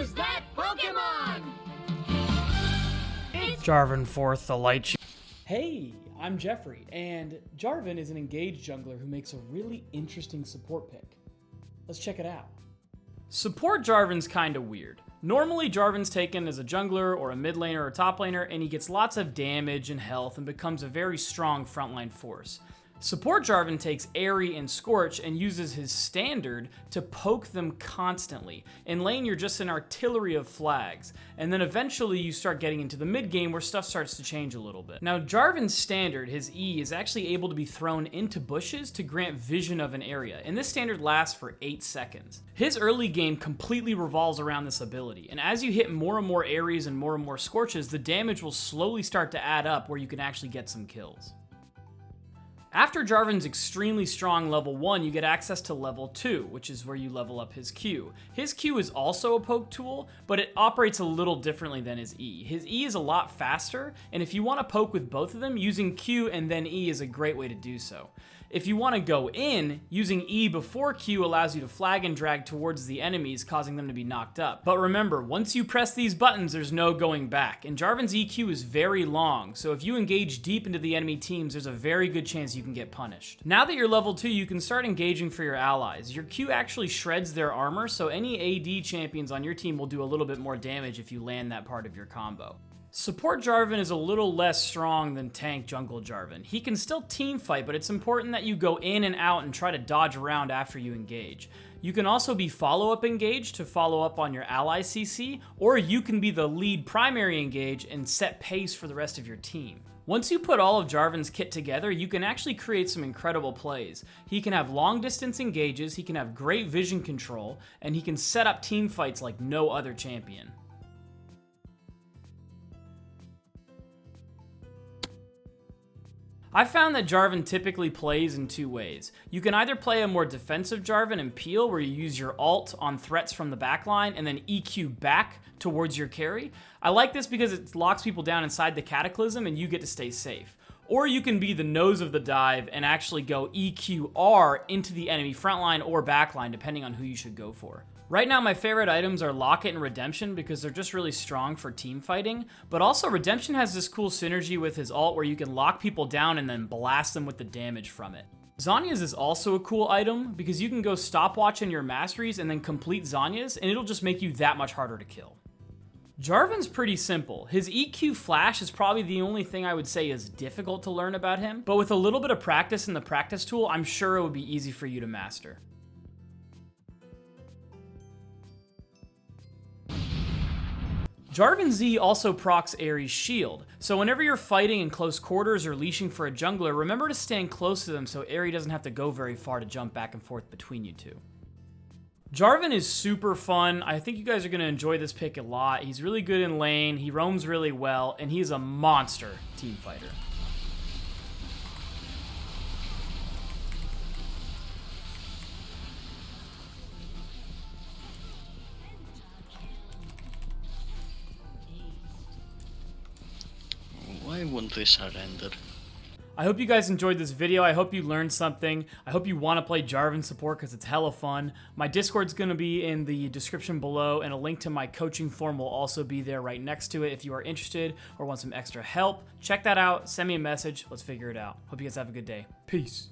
Who's that Pokemon? Jarvan fourth, the light shield. Hey, I'm Jeffrey, and Jarvan is an engaged jungler who makes a really interesting support pick. Let's check it out. Support Jarvan's kinda weird. Normally, Jarvan's taken as a jungler or a mid laner or top laner, and he gets lots of damage and health and becomes a very strong frontline force. Support Jarvan takes Airy and Scorch and uses his standard to poke them constantly. In lane, you're just an artillery of flags, and then eventually you start getting into the mid game where stuff starts to change a little bit. Now, Jarvan's standard, his E, is actually able to be thrown into bushes to grant vision of an area, and this standard lasts for 8 seconds. His early game completely revolves around this ability, and as you hit more and more Airies and more Scorches, the damage will slowly start to add up where you can actually get some kills. After Jarvan's extremely strong level 1, you get access to level 2, which is where you level up his Q. His Q is also a poke tool, but it operates a little differently than his E. His E is a lot faster, and if you want to poke with both of them, using Q and then E is a great way to do so. If you want to go in, using E before Q allows you to flag and drag towards the enemies, causing them to be knocked up. But remember, once you press these buttons, there's no going back, and Jarvan's EQ is very long, so if you engage deep into the enemy teams, there's a very good chance you can get punished. Now that you're level 2, you can start engaging for your allies. Your Q actually shreds their armor, so any AD champions on your team will do a little bit more damage if you land that part of your combo. Support Jarvan is a little less strong than tank jungle Jarvan. He can still team fight, but it's important that you go in and out and try to dodge around after you engage. You can also be follow-up engaged to follow up on your ally CC, or you can be the lead primary engage and set pace for the rest of your team. Once you put all of Jarvan's kit together, you can actually create some incredible plays. He can have long distance engages, he can have great vision control, and he can set up team fights like no other champion. I found that Jarvan typically plays in 2 ways. You can either play a more defensive Jarvan and peel, where you use your ult on threats from the backline and then EQ back towards your carry. I like this because it locks people down inside the Cataclysm and you get to stay safe. Or you can be the nose of the dive and actually go EQR into the enemy frontline or backline, depending on who you should go for. Right now, my favorite items are Locket and Redemption because they're just really strong for team fighting, but also Redemption has this cool synergy with his ult where you can lock people down and then blast them with the damage from it. Zhonya's is also a cool item because you can go stopwatch in your masteries and then complete Zhonya's, and it'll just make you that much harder to kill. Jarvan's pretty simple. His EQ flash is probably the only thing I would say is difficult to learn about him, but with a little bit of practice in the practice tool, I'm sure it would be easy for you to master. Jarvan Z also procs Airy's shield, so whenever you're fighting in close quarters or leashing for a jungler, remember to stand close to them so Airy doesn't have to go very far to jump back and forth between you two. Jarvan is super fun. I think you guys are going to enjoy this pick a lot. He's really good in lane, he roams really well, and he's a monster team fighter. Why won't they surrender? I hope you guys enjoyed this video. I hope you learned something. I hope you want to play Jarvan support because it's hella fun. My Discord's going to be in the description below, and a link to my coaching form will also be there right next to it if you are interested or want some extra help. Check that out. Send me a message. Let's figure it out. Hope you guys have a good day. Peace.